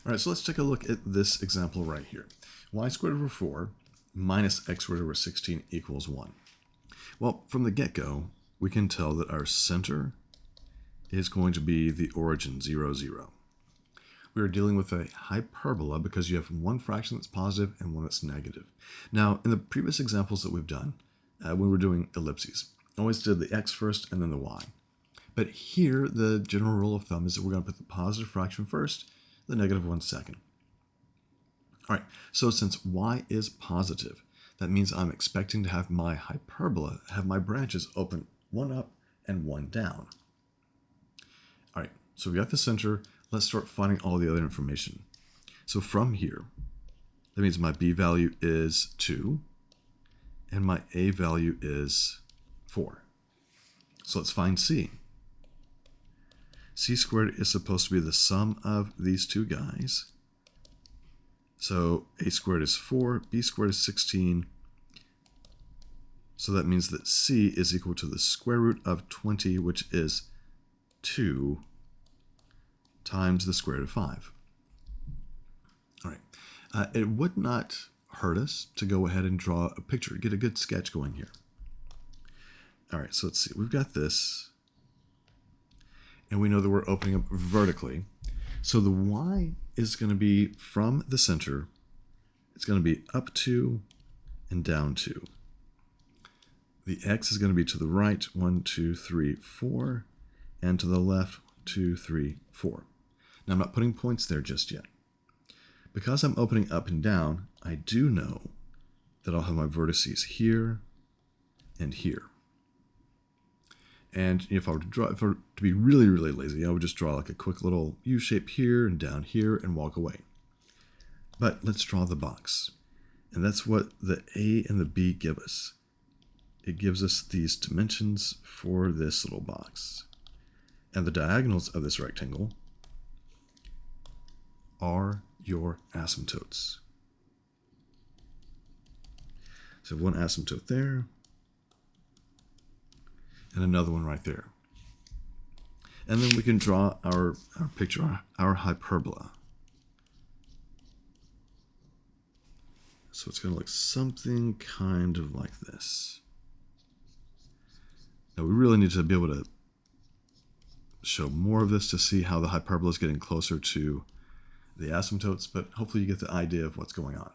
All right, so let's take a look at this example right here. Y squared over 4 minus x squared over 16 equals 1. Well, from the get-go, we can tell that our center is going to be the origin, 0, 0. We are dealing with a hyperbola because you have one fraction that's positive and one that's negative. Now, in the previous examples that we've done, when we were doing ellipses, always did the x first and then the y. But here, the general rule of thumb is that we're going to put the positive fraction first, the negative one second. All right, so since y is positive, that means I'm expecting to have my hyperbola have my branches open one up and one down. All right, so we got the center. Let's start finding all the other information. So from here, that means my b value is 2, and my a value is 4. So let's find c. C squared is supposed to be the sum of these two guys. So a squared is 4, b squared is 16. So that means that c is equal to the square root of 20, which is 2 times the square root of 5. All right. It would not hurt us to go ahead and draw a picture, get a good sketch going here. All right, so let's see. We've got this. And we know that we're opening up vertically. So the y is going to be from the center. It's going to be up 2 and down 2. The x is going to be to the right, 1, 2, 3, 4, and to the left, 2, 3, 4. Now I'm not putting points there just yet. Because I'm opening up and down, I do know that I'll have my vertices here and here. And if I were to be really, really lazy, I would just draw like a quick little U shape here and down here and walk away. But let's draw the box. And that's what the A and the B give us. It gives us these dimensions for this little box. And the diagonals of this rectangle are your asymptotes. So one asymptote there, and another one right there. And then we can draw our picture, our hyperbola. So it's going to look something kind of like this. Now we really need to be able to show more of this to see how the hyperbola is getting closer to the asymptotes, but hopefully you get the idea of what's going on.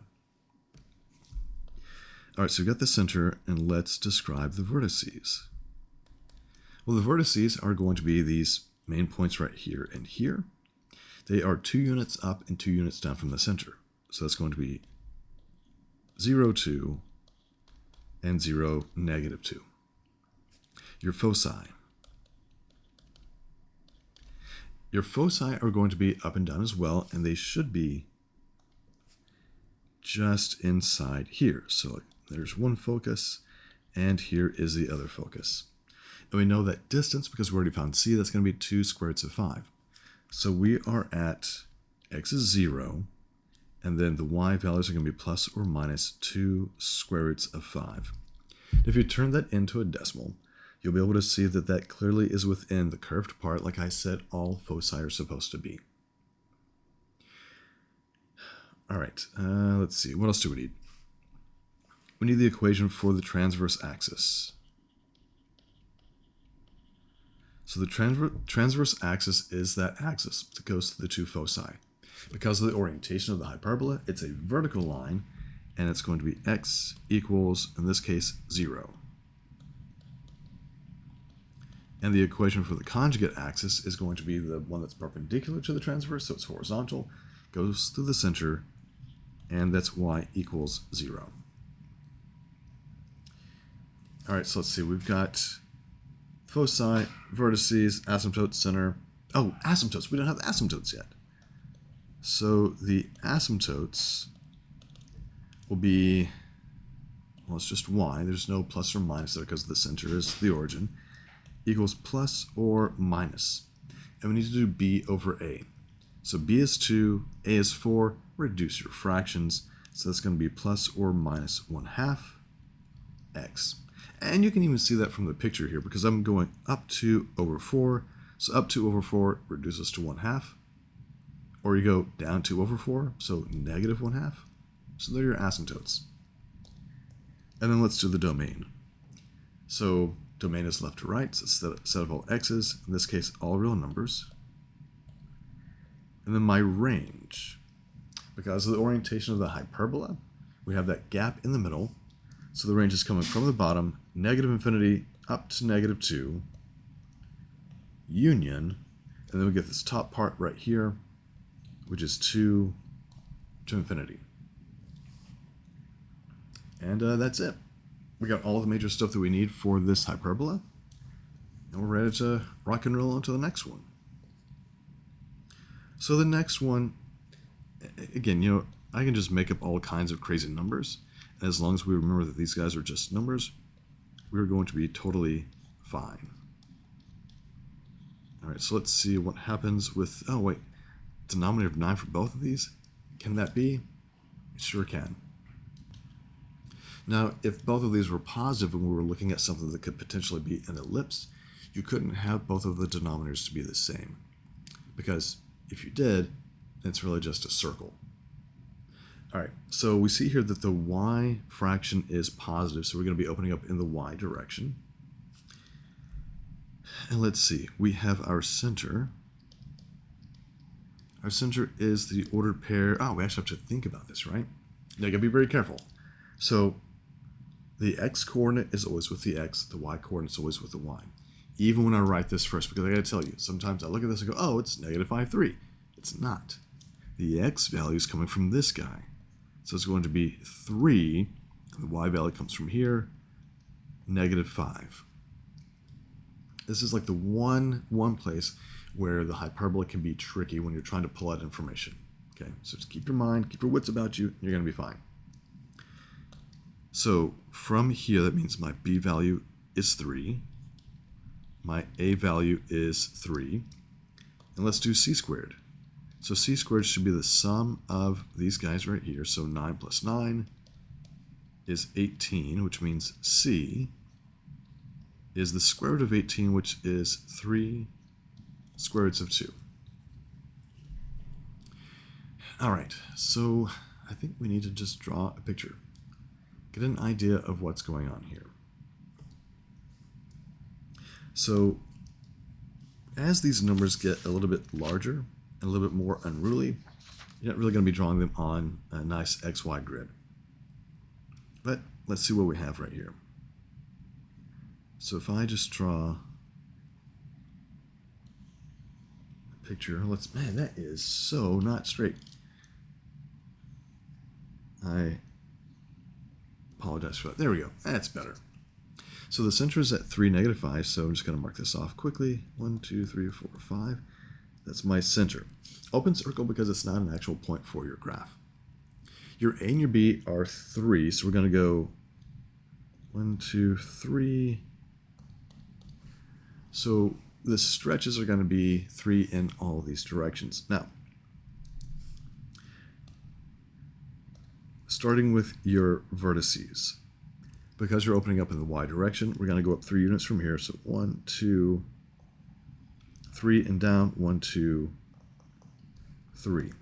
All right, so we've got the center, and let's describe the vertices. Well, the vertices are going to be these main points right here and here. They are 2 units up and 2 units down from the center. So that's going to be 0, 2, and 0, negative 2. Your foci. Your foci are going to be up and down as well, and they should be just inside here. So there's one focus, and here is the other focus. And we know that distance, because we already found c, that's going to be 2 square roots of 5. So we are at x is 0, and then the y values are going to be plus or minus 2 square roots of 5. If you turn that into a decimal, you'll be able to see that that clearly is within the curved part, like I said all foci are supposed to be. All right, let's see. What else do we need? We need the equation for the transverse axis. So the transverse axis is that axis that goes to the 2 foci. Because of the orientation of the hyperbola, it's a vertical line, and it's going to be x equals, in this case, 0. And the equation for the conjugate axis is going to be the one that's perpendicular to the transverse, so it's horizontal, goes through the center, and that's y equals 0. All right, so let's see. We've got foci, vertices, asymptotes, center. Oh, asymptotes. We don't have the asymptotes yet. So the asymptotes will be, well, it's just y. There's no plus or minus there because the center is the origin. Equals plus or minus. And we need to do b over a. So b is 2, a is 4. Reduce your fractions. So that's going to be plus or minus 1/2 x. And you can even see that from the picture here because I'm going up 2 over 4. So up 2 over 4 reduces to 1/2. or you go down 2 over 4, so negative 1/2. So they're your asymptotes. And then let's do the domain. So domain is left to right, so it's a set of all x's, in this case all real numbers. And then my range. Because of the orientation of the hyperbola, we have that gap in the middle. So the range is coming from the bottom, negative infinity up to negative 2, union, and then we get this top part right here, which is 2 to infinity. And that's it. We got all the major stuff that we need for this hyperbola, and we're ready to rock and roll into the next one. So the next one, again, I can just make up all kinds of crazy numbers, and as long as we remember that these guys are just numbers, we're going to be totally fine. All right, so let's see what happens with, oh wait, denominator of 9 for both of these. Can that be? It sure can. Now, if both of these were positive and we were looking at something that could potentially be an ellipse, you couldn't have both of the denominators to be the same. Because if you did, it's really just a circle. All right, so we see here that the y fraction is positive, so we're going to be opening up in the y direction. And let's see, we have our center. Our center is the ordered pair. Oh, we actually have to think about this, right? Now, you got to be very careful. So the x-coordinate is always with the x, the y-coordinate is always with the y. Even when I write this first, because I got to tell you, sometimes I look at this and go, oh, it's negative 5, 3. It's not. The x value is coming from this guy. So it's going to be 3, and the y value comes from here, negative 5. This is like the one place where the hyperbola can be tricky when you're trying to pull out information. Okay, so just keep your mind, keep your wits about you, and you're going to be fine. So from here, that means my b value is 3, my a value is 3, and let's do c squared. So c squared should be the sum of these guys right here. So 9 plus 9 is 18, which means c is the square root of 18, which is 3 square roots of 2. All right, so I think we need to just draw a picture. Get an idea of what's going on here. So as these numbers get a little bit larger and a little bit more unruly, you're not really going to be drawing them on a nice XY grid. But let's see what we have right here. So if I just draw a picture, man, that is so not straight. I apologize for that. There we go. That's better. So the center is at 3, negative 5, so I'm just going to mark this off quickly. 1, 2, 3, 4, 5. That's my center. Open circle because it's not an actual point for your graph. Your A and your B are 3, so we're going to go 1, 2, 3. So the stretches are going to be 3 in all these directions. Now, starting with your vertices, because you're opening up in the y direction, we're going to go up 3 units from here. So 1, 2, 3, and down 1, 2, 3.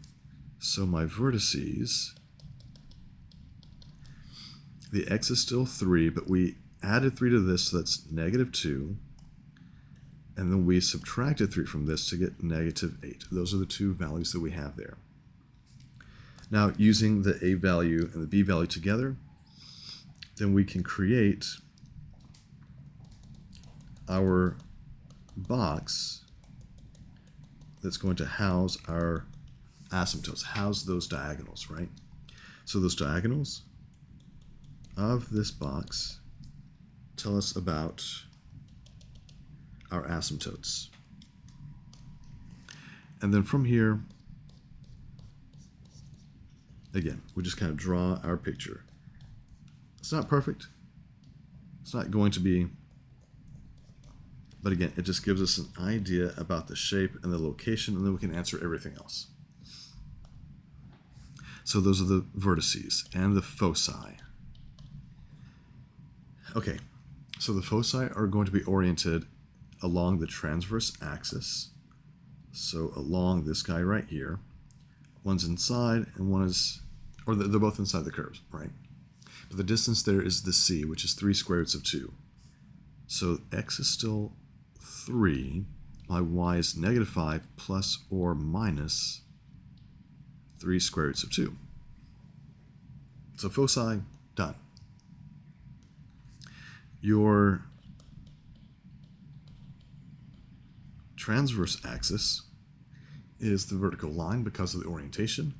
So my vertices, the x is still 3, but we added 3 to this, so that's negative 2. And then we subtracted 3 from this to get negative 8. Those are the two values that we have there. Now, using the a value and the b value together, then we can create our box that's going to house our asymptotes, house those diagonals, right? So those diagonals of this box tell us about our asymptotes. And then from here, again, we just kind of draw our picture. It's not perfect. It's not going to be, but again, it just gives us an idea about the shape and the location, and then we can answer everything else. So those are the vertices and the foci. Okay, so the foci are going to be oriented along the transverse axis, so along this guy right here, One's inside and one is, or they're both inside the curves, right? But the distance there is the c, which is 3 square roots of 2. So x is still 3. My y is negative 5 plus or minus 3 square roots of 2. So foci, done. Your transverse axis is the vertical line because of the orientation,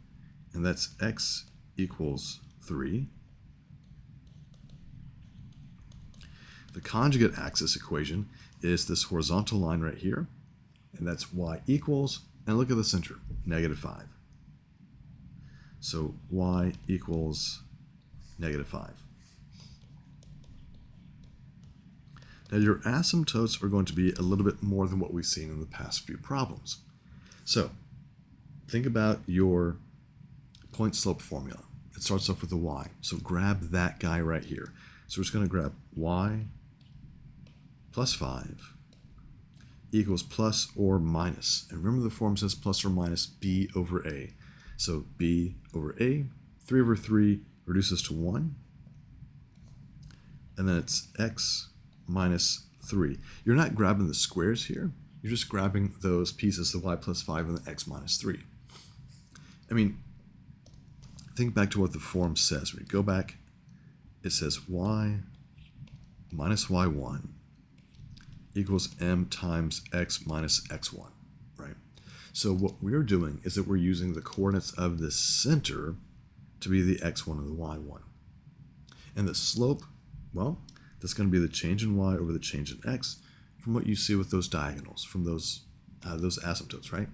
and that's x equals 3. The conjugate axis equation is this horizontal line right here, and that's y equals, and look at the center, negative 5. So y equals negative 5. Now your asymptotes are going to be a little bit more than what we've seen in the past few problems. So think about your point slope formula. It starts off with a y. So grab that guy right here. So we're just going to grab y plus 5 equals plus or minus. And remember the form says plus or minus b over a. So b over a, 3 over 3 reduces to 1. And then it's x minus 3. You're not grabbing the squares here. You're just grabbing those pieces, the y plus 5 and the x minus 3. I mean, think back to what the form says. When you go back, it says y minus y1 equals m times x minus x1, right? So what we're doing is that we're using the coordinates of the center to be the x1 and the y1. And the slope, well, that's going to be the change in y over the change in x from what you see with those diagonals, from those asymptotes, right?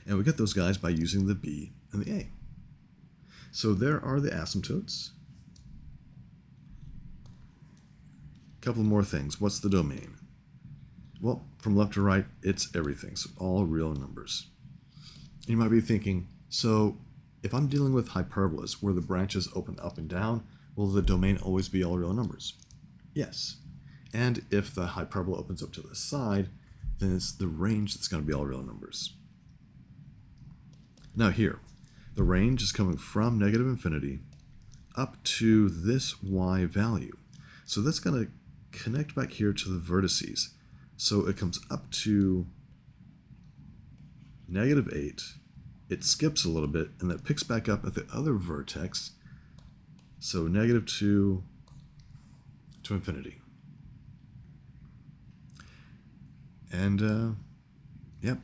And we get those guys by using the b and the a. So there are the asymptotes. A couple more things. What's the domain? Well, from left to right, it's everything, so all real numbers. You might be thinking, so if I'm dealing with hyperbolas where the branches open up and down, will the domain always be all real numbers? Yes. And if the hyperbola opens up to the side, then it's the range that's going to be all real numbers. Now here, the range is coming from negative infinity up to this y value. So that's going to connect back here to the vertices. So it comes up to negative 8. It skips a little bit, and then it picks back up at the other vertex. So negative 2 to infinity. And, yep,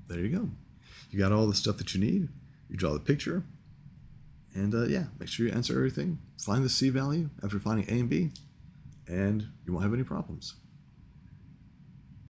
there you go. You got all the stuff that you need. You draw the picture. And, yeah, make sure you answer everything. Find the C value after finding A and B. And you won't have any problems.